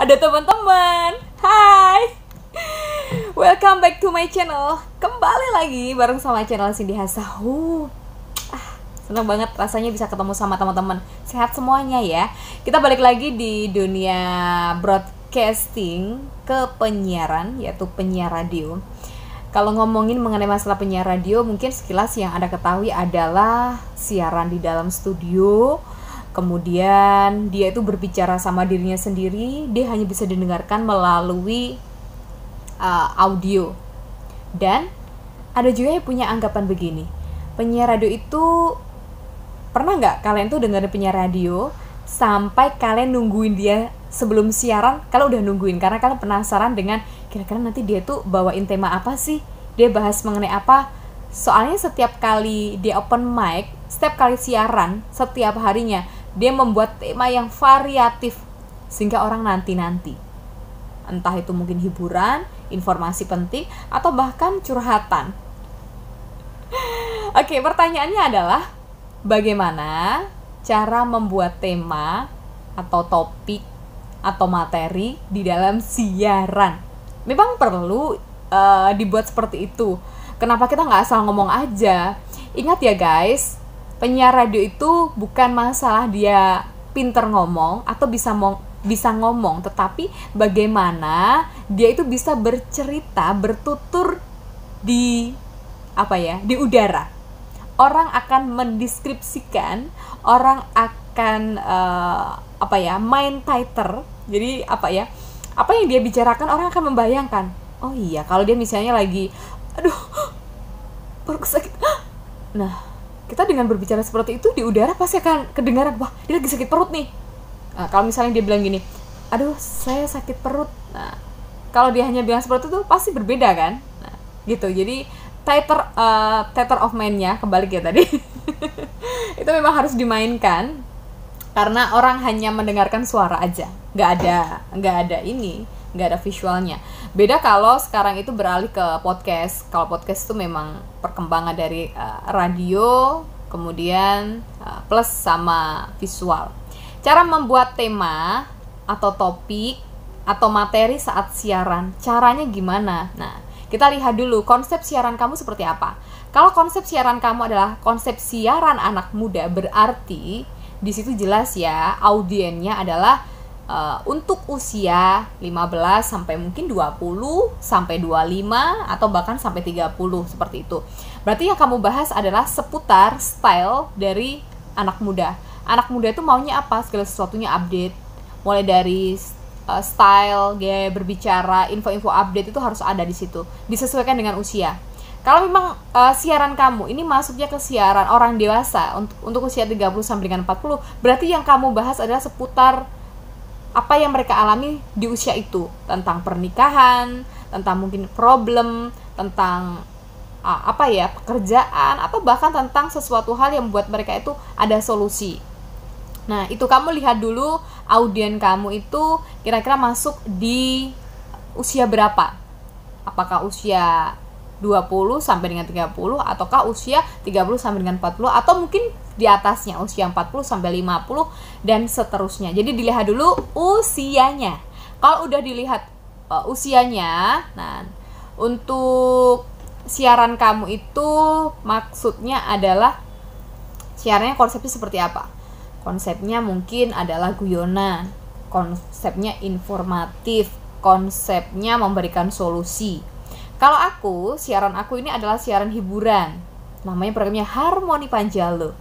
Ada teman-teman. Hai. Welcome back to my channel. Kembali lagi bareng sama channel Cindy Hasa. Senang banget rasanya bisa ketemu sama teman-teman. Sehat semuanya ya. Kita balik lagi di dunia broadcasting ke penyiaran, yaitu penyiar radio. Kalau ngomongin mengenai masalah penyiar radio, mungkin sekilas yang Anda ketahui adalah siaran di dalam studio. Kemudian dia itu berbicara sama dirinya sendiri, dia hanya bisa didengarkan melalui audio. Dan ada juga yang punya anggapan begini, penyiar radio itu, pernah nggak kalian tuh dengerin penyiar radio sampai kalian nungguin dia sebelum siaran? Kalau udah nungguin karena kalian penasaran dengan kira-kira nanti dia tuh bawain tema apa sih, dia bahas mengenai apa. Soalnya setiap kali dia open mic, setiap kali siaran, setiap harinya dia membuat tema yang variatif sehingga orang nanti-nanti. Entah itu mungkin hiburan, informasi penting, atau bahkan curhatan. Oke, pertanyaannya adalah bagaimana cara membuat tema atau topik atau materi di dalam siaran? Memang perlu dibuat seperti itu. Kenapa kita nggak asal ngomong aja? Ingat ya guys, penyiar radio itu bukan masalah dia pinter ngomong atau bisa ngomong, tetapi bagaimana dia itu bisa bercerita, bertutur di di udara. Orang akan mendeskripsikan, orang akan main titer. Jadi apa yang dia bicarakan orang akan membayangkan. Oh iya, kalau dia misalnya lagi perut sakit. Nah, kita dengan berbicara seperti itu di udara pasti akan kedengaran, wah dia lagi sakit perut nih. Nah, kalau misalnya dia bilang gini, aduh saya sakit perut. Nah, kalau dia hanya bilang seperti itu pasti berbeda kan. Nah, gitu. Jadi theater of mind-nya kebalik ya tadi. Itu memang harus dimainkan karena orang hanya mendengarkan suara aja, nggak ada visualnya. Beda kalau sekarang itu beralih ke podcast. Kalau podcast itu memang perkembangan dari radio, kemudian plus sama visual. Cara membuat tema atau topik atau materi saat siaran, caranya gimana? Nah, kita lihat dulu konsep siaran kamu seperti apa. Kalau konsep siaran kamu adalah konsep siaran anak muda, berarti di situ jelas ya audiennya adalah untuk usia 15 sampai mungkin 20 sampai 25 atau bahkan sampai 30 seperti itu. Berarti yang kamu bahas adalah seputar style dari anak muda. Anak muda itu maunya apa? Segala sesuatunya update. Mulai dari style, gaya berbicara, info-info update itu harus ada di situ. Disesuaikan dengan usia. Kalau memang siaran kamu ini masuknya ke siaran orang dewasa untuk usia 30 sampai dengan 40, berarti yang kamu bahas adalah seputar apa yang mereka alami di usia itu, tentang pernikahan, tentang mungkin problem, tentang pekerjaan, atau bahkan tentang sesuatu hal yang membuat mereka itu ada solusi. Nah, itu kamu lihat dulu audien kamu itu kira-kira masuk di usia berapa. Apakah usia 20 sampai dengan 30 ataukah usia 30 sampai dengan 40 atau mungkin di atasnya usia 40 sampai 50 dan seterusnya. Jadi dilihat dulu usianya. Kalau udah dilihat usianya, nah untuk siaran kamu itu maksudnya adalah siarannya konsepnya seperti apa? Konsepnya mungkin adalah guyonan, konsepnya informatif, konsepnya memberikan solusi. Kalau siaran aku ini adalah siaran hiburan. Namanya programnya Harmoni Panjalu.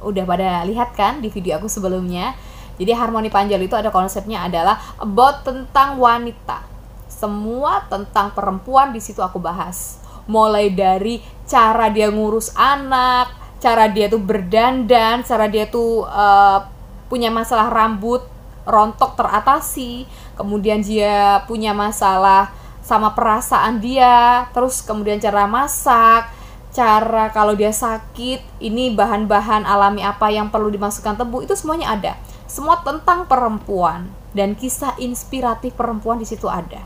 Udah pada lihat kan di video aku sebelumnya? Jadi Harmoni Panjalu itu ada konsepnya adalah about tentang wanita. Semua tentang perempuan di situ aku bahas. Mulai dari cara dia ngurus anak, cara dia tuh berdandan, cara dia tuh punya masalah rambut rontok teratasi, kemudian dia punya masalah sama perasaan dia, terus kemudian cara masak, cara kalau dia sakit, ini bahan-bahan alami apa yang perlu dimasukkan tebu, itu semuanya ada. Semua tentang perempuan dan kisah inspiratif perempuan di situ ada.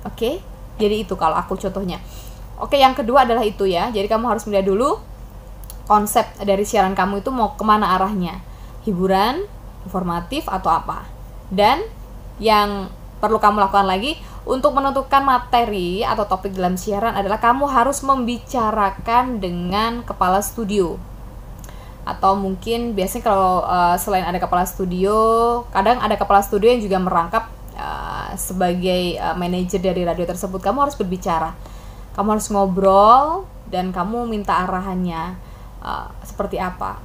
Oke? Jadi itu kalau aku contohnya. Oke, yang kedua adalah itu ya. Jadi kamu harus melihat dulu konsep dari siaran kamu itu mau kemana arahnya. Hiburan, informatif, atau apa. Dan yang perlu kamu lakukan lagi untuk menentukan materi atau topik dalam siaran adalah kamu harus membicarakan dengan kepala studio. Atau mungkin biasanya kalau selain ada kepala studio, kadang ada kepala studio yang juga merangkap sebagai manajer dari radio tersebut. Kamu harus berbicara, kamu harus ngobrol, dan kamu minta arahannya seperti apa.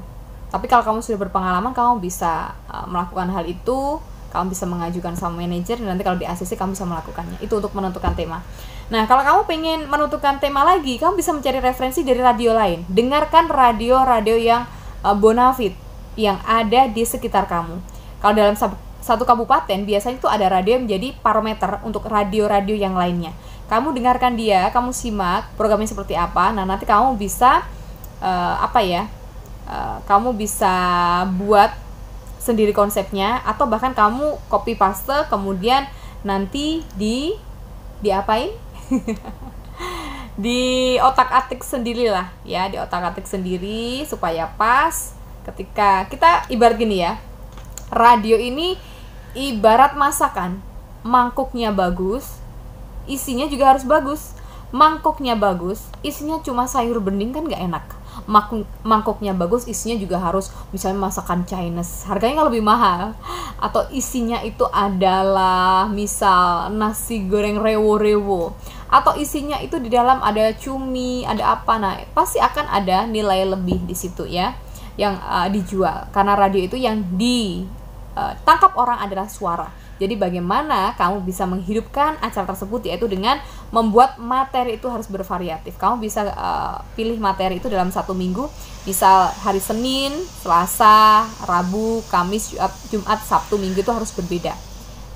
Tapi kalau kamu sudah berpengalaman, kamu bisa melakukan hal itu. Kamu bisa mengajukan sama manajer, dan nanti kalau di ACC kamu bisa melakukannya. Itu untuk menentukan tema. Nah, kalau kamu pengen menentukan tema lagi, kamu bisa mencari referensi dari radio lain. Dengarkan radio-radio yang bonafit yang ada di sekitar kamu. Kalau dalam satu kabupaten, biasanya itu ada radio yang menjadi parameter untuk radio-radio yang lainnya. Kamu dengarkan dia, kamu simak programnya seperti apa. Nah, nanti kamu bisa kamu bisa buat sendiri konsepnya, atau bahkan kamu copy paste kemudian nanti diapain di otak-atik sendiri lah ya, di otak-atik sendiri supaya pas ketika kita ibarat gini ya, radio ini ibarat masakan, mangkuknya bagus, isinya juga harus bagus. Mangkuknya bagus, isinya cuma sayur bening kan nggak enak. Mangkuknya bagus, isinya juga harus misalnya masakan Chinese, harganya kan lebih mahal. Atau isinya itu adalah misal nasi goreng rewo-rewo, atau isinya itu di dalam ada cumi, ada apa, nah pasti akan ada nilai lebih di situ ya yang dijual, karena radio itu yang ditangkap orang adalah suara. Jadi bagaimana kamu bisa menghidupkan acara tersebut, yaitu dengan membuat materi itu harus bervariatif. Kamu bisa pilih materi itu dalam satu minggu, misal hari Senin, Selasa, Rabu, Kamis, Jumat, Sabtu, Minggu itu harus berbeda.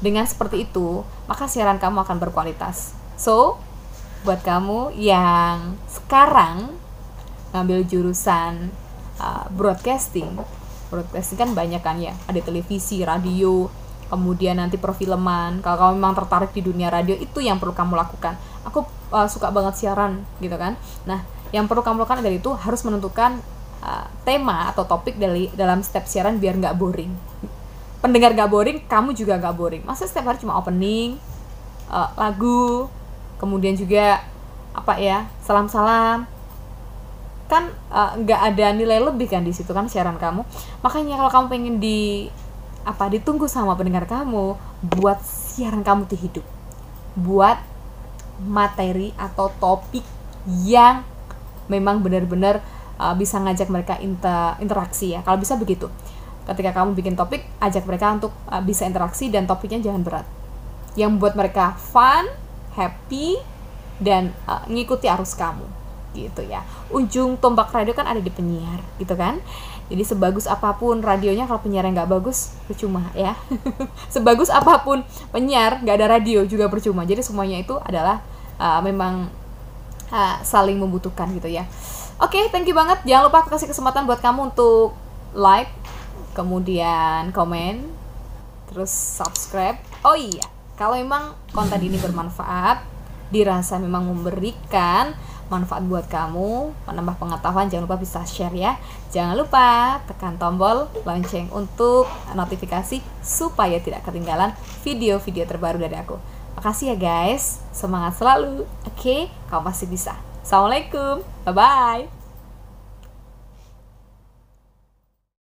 Dengan seperti itu, maka siaran kamu akan berkualitas. So, buat kamu yang sekarang ngambil jurusan broadcasting kan banyak kan ya, ada televisi, radio, kemudian nanti perfilman. Kalau kamu memang tertarik di dunia radio, itu yang perlu kamu lakukan. Aku suka banget siaran gitu kan. Nah, yang perlu kamu lakukan dari itu harus menentukan tema atau topik dalam setiap siaran biar nggak boring. Pendengar nggak boring, kamu juga nggak boring. Masa setiap hari cuma opening, lagu, kemudian juga salam-salam, kan nggak ada nilai lebih kan di situ kan siaran kamu. Makanya kalau kamu pengen ditunggu sama pendengar kamu, buat siaran kamu tuh hidup, buat materi atau topik yang memang benar-benar bisa ngajak mereka interaksi ya. Kalau bisa begitu, ketika kamu bikin topik, ajak mereka untuk bisa interaksi, dan topiknya jangan berat, yang buat mereka fun, happy, dan ngikuti arus kamu gitu ya. Ujung tombak radio kan ada di penyiar gitu kan. Jadi sebagus apapun radionya, kalau penyiarnya nggak bagus, percuma ya. Sebagus apapun penyiar, nggak ada radio juga percuma. Jadi semuanya itu adalah memang saling membutuhkan gitu ya. Oke, thank you banget. Jangan lupa aku kasih kesempatan buat kamu untuk like, kemudian komen, terus subscribe. Oh iya, kalau memang konten ini bermanfaat, dirasa memang memberikan manfaat buat kamu, menambah pengetahuan, jangan lupa bisa share ya. Jangan lupa tekan tombol lonceng untuk notifikasi supaya tidak ketinggalan video-video terbaru dari aku. Makasih ya guys, semangat selalu. Oke, kamu pasti bisa. Assalamualaikum, bye-bye.